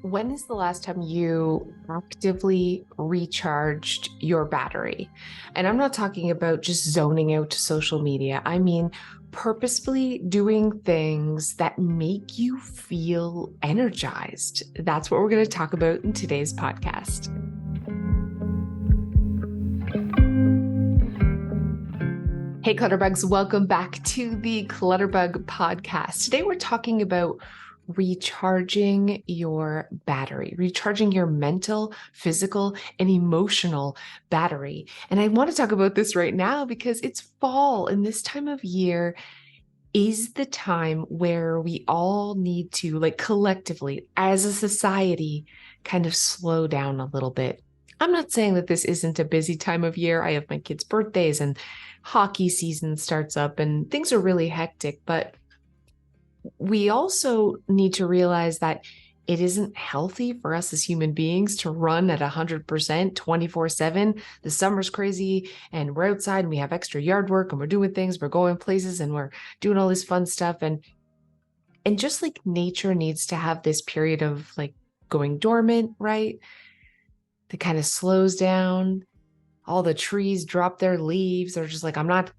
When is the last time you actively recharged your battery? And I'm not talking about just zoning out to social media. I mean, purposefully doing things that make you feel energized. That's what we're going to talk about in today's podcast. Hey, Clutterbugs, welcome back to the Clutterbug podcast. Today we're talking about recharging your battery, recharging your mental, physical, and emotional battery. And I want to talk about this right now because it's fall, and this time of year is the time where we all need to, like, collectively, as a society, kind of slow down a little bit. I'm not saying that this isn't a busy time of year. I have my kids' birthdays and hockey season starts up and things are really hectic, but we also need to realize that it isn't healthy for us as human beings to run at 100% 24/7. The summer's crazy and we're outside and we have extra yard work and we're doing things, we're going places and we're doing all this fun stuff. And just like nature needs to have this period of like going dormant, right? That kind of slows down. All the trees drop their leaves. They're just like, I'm not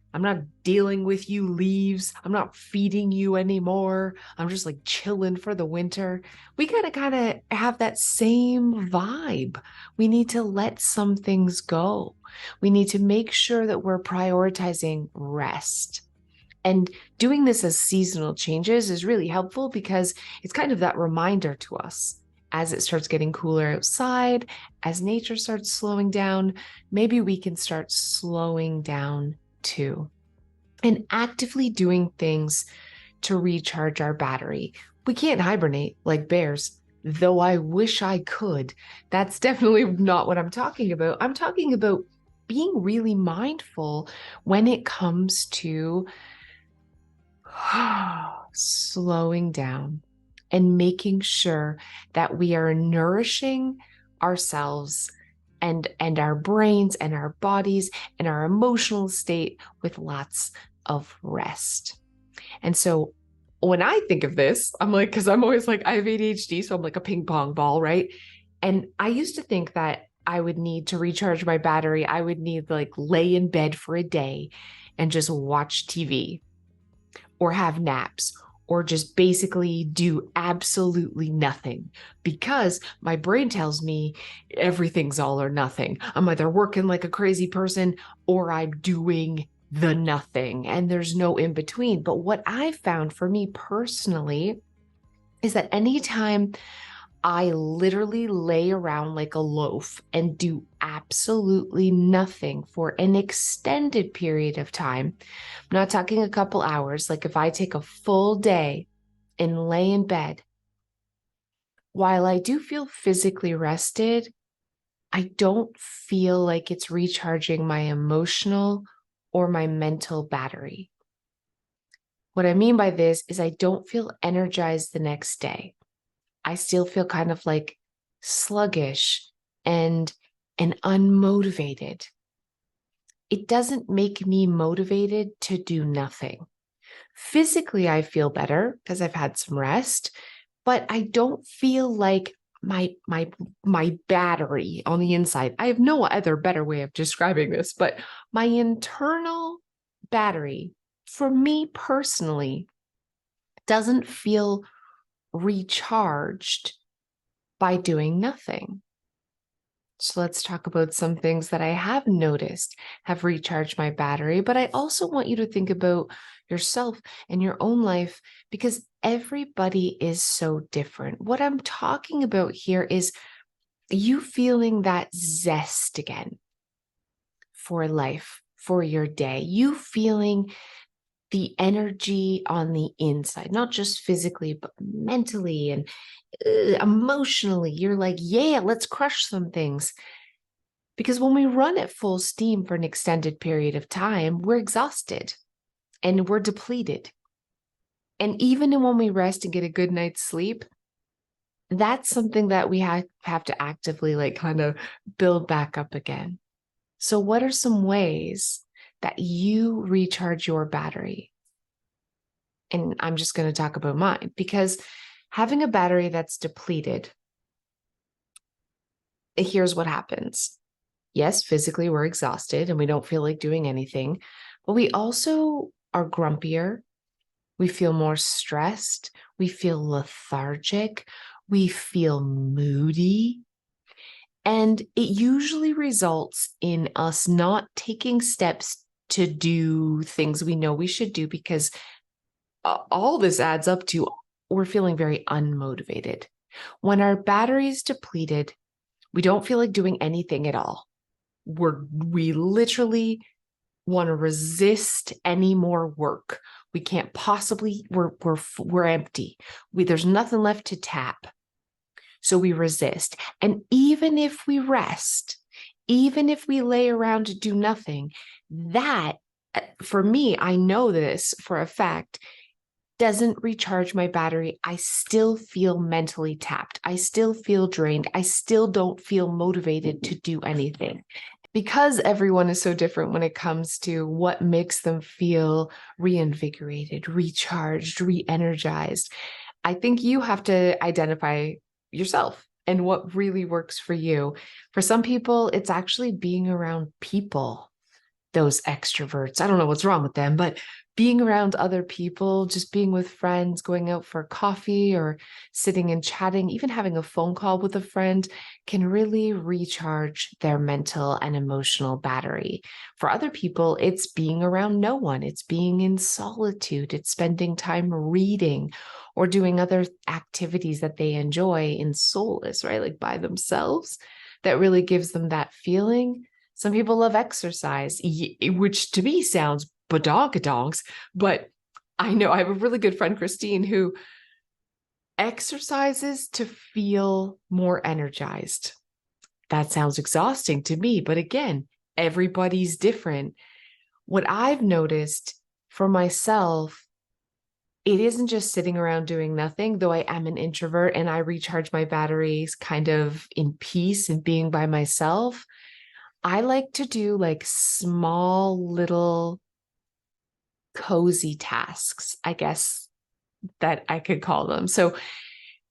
dealing with you leaves. I'm not feeding you anymore. I'm just like chilling for the winter. We gotta kind of have that same vibe. We need to let some things go. We need to make sure that we're prioritizing rest. And doing this as seasonal changes is really helpful because it's kind of that reminder to us as it starts getting cooler outside, as nature starts slowing down, maybe we can start slowing down too. And actively doing things to recharge our battery. We can't hibernate like bears, though I wish I could. That's definitely not what I'm talking about. I'm talking about being really mindful when it comes to slowing down and making sure that we are nourishing ourselves and our brains and our bodies and our emotional state with lots of rest. And so when I think of this, I'm like, because I'm always like, I have ADHD, so I'm like a ping pong ball, right? And I used to think that I would need to recharge my battery. I would need to like lay in bed for a day and just watch TV or have naps or just basically do absolutely nothing because my brain tells me everything's all or nothing. I'm either working like a crazy person or I'm doing the nothing, and there's no in between. But what I found for me personally is that anytime I literally lay around like a loaf and do absolutely nothing for an extended period of time. I'm not talking a couple hours. Like if I take a full day and lay in bed, while I do feel physically rested, I don't feel like it's recharging my emotional or my mental battery. What I mean by this is I don't feel energized the next day. I still feel kind of like sluggish and unmotivated. It doesn't make me motivated to do nothing. Physically, I feel better because I've had some rest, but I don't feel like my battery on the inside. I have no other better way of describing this, but my internal battery, for me personally, doesn't feel recharged by doing nothing. So let's talk about some things that I have noticed have recharged my battery, but I also want you to think about yourself and your own life because everybody is so different. What I'm talking about here is you feeling that zest again for life, for your day, you feeling the energy on the inside, not just physically, but mentally and emotionally. You're like, yeah, let's crush some things. Because when we run at full steam for an extended period of time, we're exhausted and we're depleted. And even when we rest and get a good night's sleep, that's something that we have to actively like kind of build back up again. So what are some ways that you recharge your battery? And I'm just going to talk about mine because having a battery that's depleted here's what happens. Yes, physically we're exhausted and we don't feel like doing anything, but we also are grumpier. We feel more stressed. We feel lethargic. We feel moody. And it usually results in us not taking steps to do things we know we should do because all this adds up to we're feeling very unmotivated. When our battery's depleted, we don't feel like doing anything at all. We literally want to resist any more work. We can't possibly, we're empty. There's nothing left to tap. So we resist. And even if we rest, even if we lay around to do nothing, that for me, I know this for a fact, doesn't recharge my battery. I still feel mentally tapped. I still feel drained. I still don't feel motivated to do anything. Because everyone is so different when it comes to what makes them feel reinvigorated, recharged, re-energized, I think you have to identify yourself and what really works for you. For some people, it's actually being around people, those extroverts. I don't know what's wrong with them, but being around other people, just being with friends, going out for coffee or sitting and chatting, even having a phone call with a friend can really recharge their mental and emotional battery. For other people, it's being around no one. It's being in solitude. It's spending time reading or doing other activities that they enjoy in solace, right? Like by themselves, that really gives them that feeling. Some people love exercise, which to me sounds badonkadonks, but I know I have a really good friend, Christine, who exercises to feel more energized. That sounds exhausting to me, but again, everybody's different. What I've noticed for myself, it isn't just sitting around doing nothing, though I am an introvert and I recharge my batteries kind of in peace and being by myself. I like to do like small little cozy tasks, I guess that I could call them. So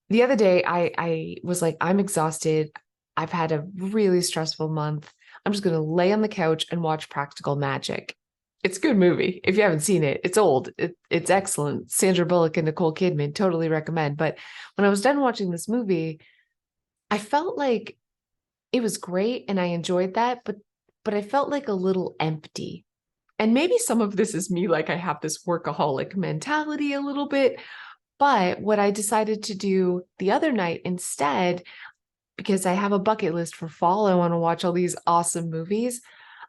the other day I was like, I'm exhausted. I've had a really stressful month. I'm just going to lay on the couch and watch Practical Magic. It's a good movie. If you haven't seen it, it's old. It's excellent. Sandra Bullock and Nicole Kidman, totally recommend. But when I was done watching this movie, I felt like it was great and I enjoyed that, but I felt like a little empty. And maybe some of this is me, like I have this workaholic mentality a little bit. But what I decided to do the other night instead, because I have a bucket list for fall, I want to watch all these awesome movies.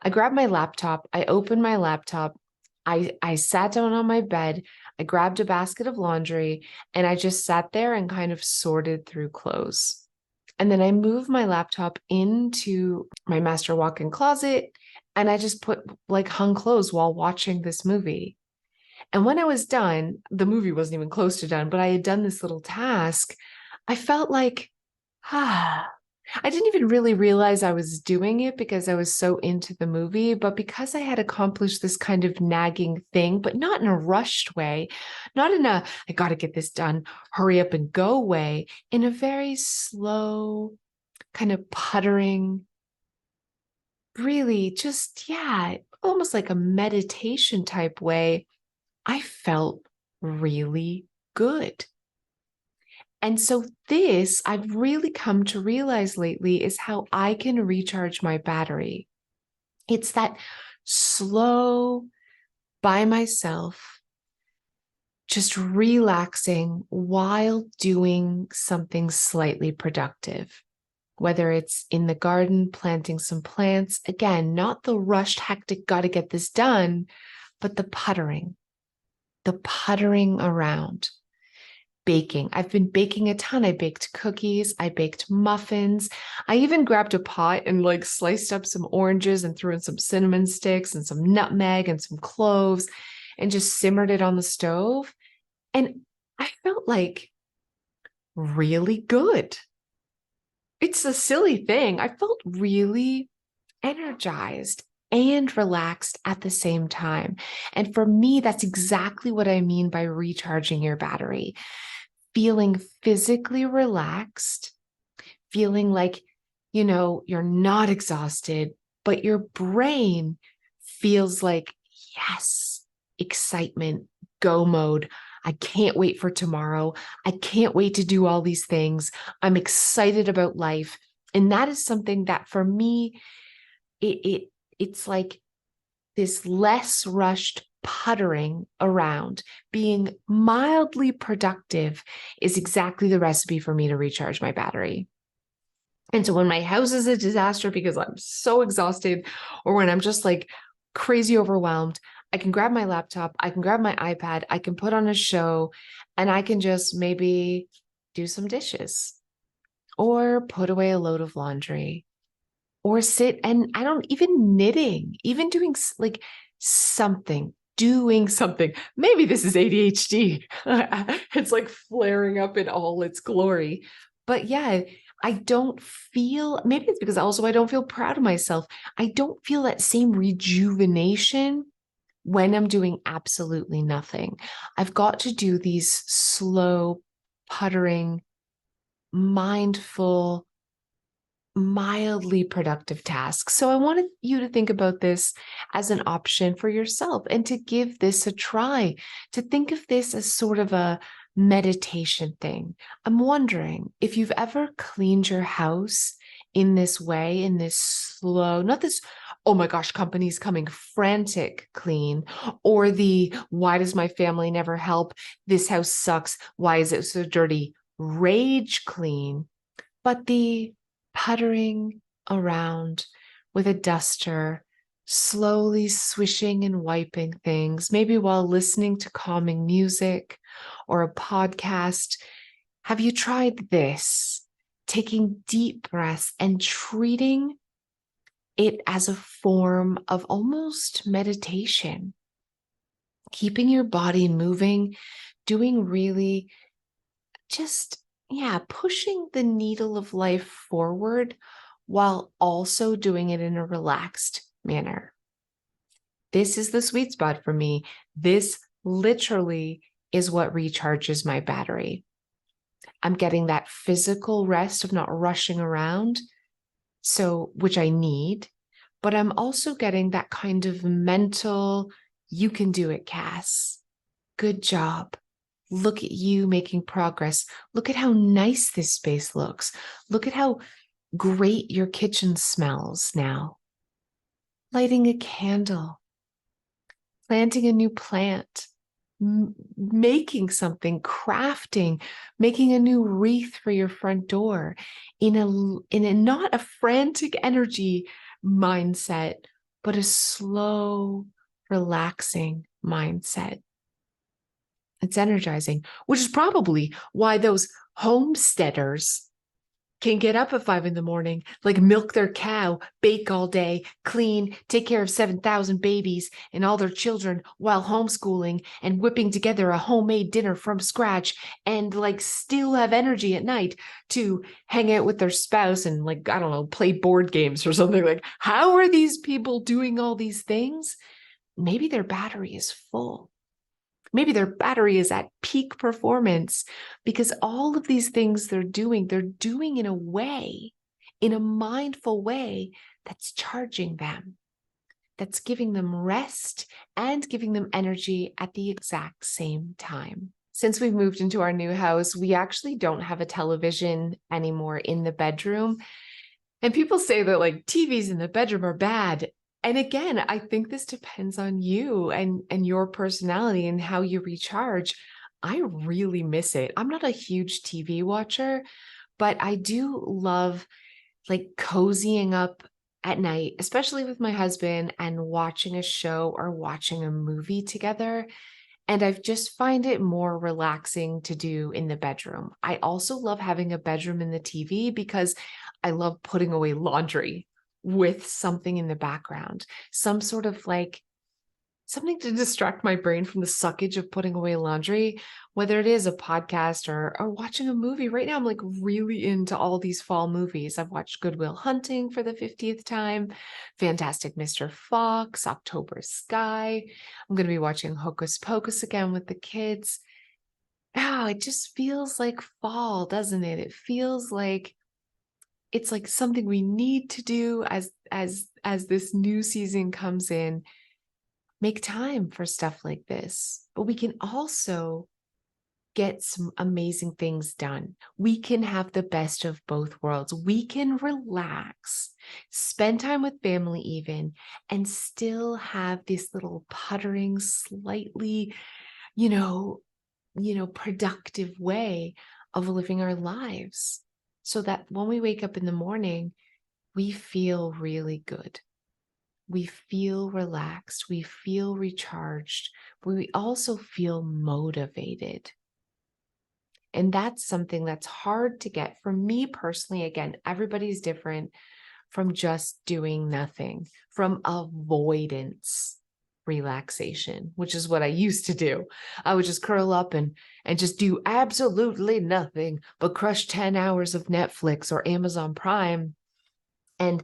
I grabbed my laptop, I opened my laptop, I sat down on my bed, I grabbed a basket of laundry, and I just sat there and kind of sorted through clothes. And then I moved my laptop into my master walk-in closet and I just put like hung clothes while watching this movie. And when I was done, the movie wasn't even close to done, but I had done this little task. I felt like, ah, I didn't even really realize I was doing it because I was so into the movie, but because I had accomplished this kind of nagging thing, but not in a rushed way, not in a, I got to get this done, hurry up and go way, in a very slow, kind of puttering, really just, yeah, almost like a meditation type way, I felt really good. And so this I've really come to realize lately is how I can recharge my battery. It's that slow by myself, just relaxing while doing something slightly productive. Whether it's in the garden, planting some plants, again, not the rushed, hectic, got to get this done, but the puttering around. Baking. I've been baking a ton. I baked cookies. I baked muffins. I even grabbed a pot and like sliced up some oranges and threw in some cinnamon sticks and some nutmeg and some cloves and just simmered it on the stove. And I felt like really good. It's a silly thing. I felt really energized and relaxed at the same time. And for me, that's exactly what I mean by recharging your battery. Feeling physically relaxed, feeling like you're not exhausted, but your brain feels like, yes, excitement, go mode. I can't wait for tomorrow. I can't wait to do all these things. I'm excited about life. And that is something that for me, it's like this less rushed puttering around, being mildly productive is exactly the recipe for me to recharge my battery. And so when my house is a disaster because I'm so exhausted, or when I'm just like crazy overwhelmed, I can grab my laptop, I can grab my iPad, I can put on a show, and I can just maybe do some dishes or put away a load of laundry or sit and I don't even knitting, even doing like something, doing something. Maybe this is ADHD. It's like flaring up in all its glory. But yeah, I don't feel, maybe it's because also I don't feel proud of myself. I don't feel that same rejuvenation when I'm doing absolutely nothing. I've got to do these slow, puttering, mindful, mildly productive tasks. So I wanted you to think about this as an option for yourself and to give this a try, to think of this as sort of a meditation thing. I'm wondering if you've ever cleaned your house in this way, in this slow, not this, oh my gosh, company's coming frantic clean, or the why does my family never help? This house sucks. Why is it so dirty? Rage clean, but the puttering around with a duster, slowly swishing and wiping things, maybe while listening to calming music or a podcast. Have you tried this? Taking deep breaths and treating it as a form of almost meditation, keeping your body moving, doing really just, yeah, pushing the needle of life forward while also doing it in a relaxed manner. This is the sweet spot for me. This literally is what recharges my battery. I'm getting that physical rest of not rushing around, so which I need, but I'm also getting that kind of mental, you can do it, Cass. Good job. Look at you making progress. Look at how nice this space looks. Look at how great your kitchen smells now. Lighting a candle, planting a new plant, making something, crafting, making a new wreath for your front door in a not a frantic energy mindset, but a slow, relaxing mindset. It's energizing, which is probably why those homesteaders can get up at 5 a.m, like milk their cow, bake all day, clean, take care of 7,000 babies and all their children while homeschooling and whipping together a homemade dinner from scratch and like still have energy at night to hang out with their spouse and like, I don't know, play board games or something. Like, how are these people doing all these things? Maybe their battery is full. Maybe their battery is at peak performance because all of these things they're doing in a way, in a mindful way that's charging them, that's giving them rest and giving them energy at the exact same time. Since we've moved into our new house, we actually don't have a television anymore in the bedroom. And people say that like TVs in the bedroom are bad. And again, I think this depends on you and your personality and how you recharge. I really miss it. I'm not a huge TV watcher, but I do love like cozying up at night, especially with my husband and watching a show or watching a movie together. And I've just find it more relaxing to do in the bedroom. I also love having a bedroom in the TV because I love putting away laundry with something in the background, some sort of like something to distract my brain from the suckage of putting away laundry, whether it is a podcast or watching a movie. Right now, I'm like really into all these fall movies. I've watched Good Will Hunting for the 50th time, Fantastic Mr. Fox, October Sky. I'm going to be watching Hocus Pocus again with the kids. Oh, it just feels like fall, doesn't it? It feels like it's like something we need to do as this new season comes in. Make time for stuff like this. But we can also get some amazing things done. We can have the best of both worlds. We can relax, spend time with family even, and still have this little puttering, slightly, you know, productive way of living our lives so that when we wake up in the morning, we feel really good. We feel relaxed. We feel recharged, but we also feel motivated. And that's something that's hard to get. For me personally, again, everybody's different from just doing nothing, from avoidance relaxation, which is what I used to do. I would just curl up and just do absolutely nothing but crush 10 hours of Netflix or Amazon Prime and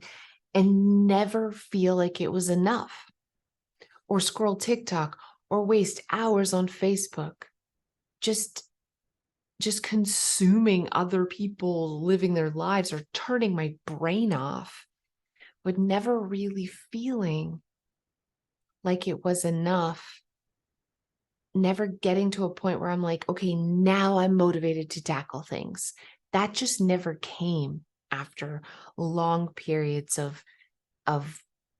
never feel like it was enough, or scroll TikTok or waste hours on Facebook. Just consuming other people living their lives or turning my brain off, but never really feeling like it was enough, never getting to a point where I'm like, okay, now I'm motivated to tackle things. That just never came after long periods of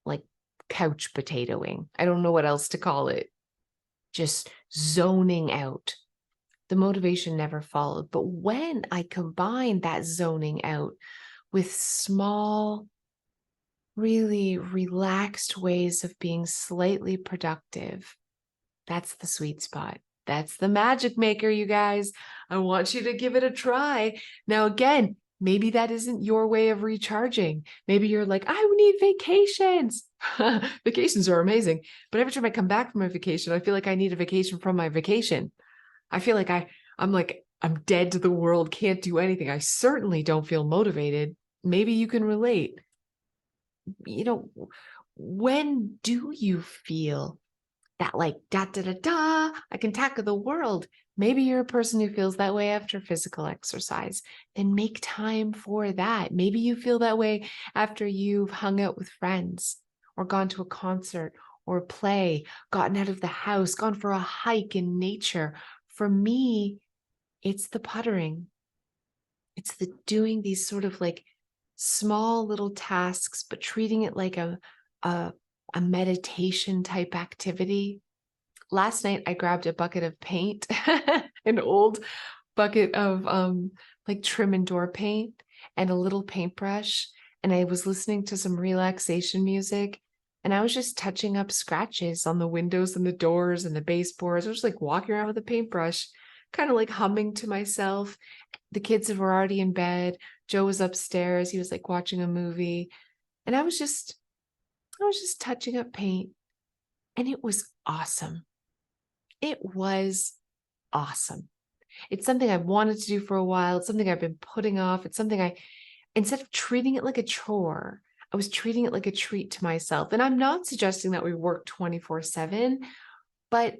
like couch potatoing. I don't know what else to call it. Just zoning out. The motivation never followed. But when I combine that zoning out with small, really relaxed ways of being slightly productive, that's the sweet spot. That's the magic maker, you guys. I want you to give it a try. Now, again, maybe that isn't your way of recharging. Maybe you're like, I need vacations. Vacations are amazing. But every time I come back from a vacation, I feel like I need a vacation from my vacation. I feel like I'm dead to the world, can't do anything. I certainly don't feel motivated. Maybe you can relate. When do you feel that like I can tackle the world? Maybe you're a person who feels that way after physical exercise. Then make time for that. Maybe you feel that way after you've hung out with friends or gone to a concert or a play, gotten out of the house, gone for a hike in nature. For me, it's the puttering. It's the doing these sort of like small little tasks, but treating it like a meditation type activity. Last night, I grabbed a bucket of paint, an old bucket of like trim and door paint, and a little paintbrush. And I was listening to some relaxation music, and I was just touching up scratches on the windows and the doors and the baseboards. I was just like walking around with a paintbrush, kind of like humming to myself. The kids were already in bed. Joe was upstairs. He was like watching a movie. And I was just touching up paint. And it was awesome. It was awesome. It's something I've wanted to do for a while. It's something I've been putting off. It's something instead of treating it like a chore, I was treating it like a treat to myself. And I'm not suggesting that we work 24/7, but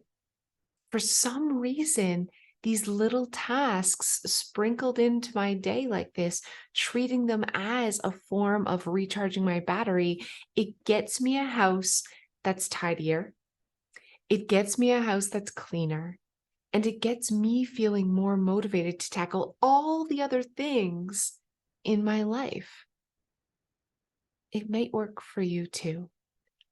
for some reason, these little tasks sprinkled into my day like this, treating them as a form of recharging my battery, it gets me a house that's tidier. It gets me a house that's cleaner. And it gets me feeling more motivated to tackle all the other things in my life. It might work for you too.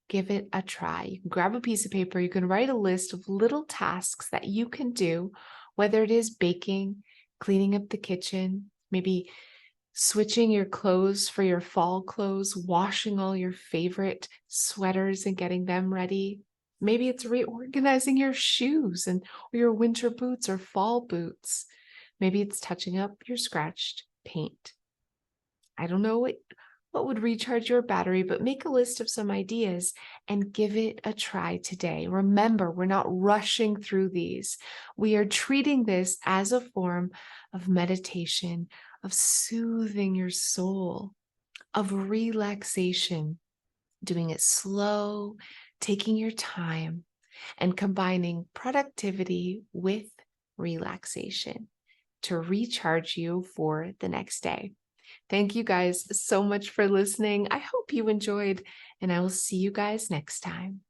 Give it a try. You can grab a piece of paper. You can write a list of little tasks that you can do, whether it is baking, cleaning up the kitchen, maybe switching your clothes for your fall clothes, washing all your favorite sweaters and getting them ready. Maybe it's reorganizing your shoes or your winter boots or fall boots. Maybe it's touching up your scratched paint. I don't know what would recharge your battery, but make a list of some ideas and give it a try today. Remember, we're not rushing through these. We are treating this as a form of meditation, of soothing your soul, of relaxation, doing it slow, taking your time, and combining productivity with relaxation to recharge you for the next day. Thank you guys so much for listening. I hope you enjoyed, and I will see you guys next time.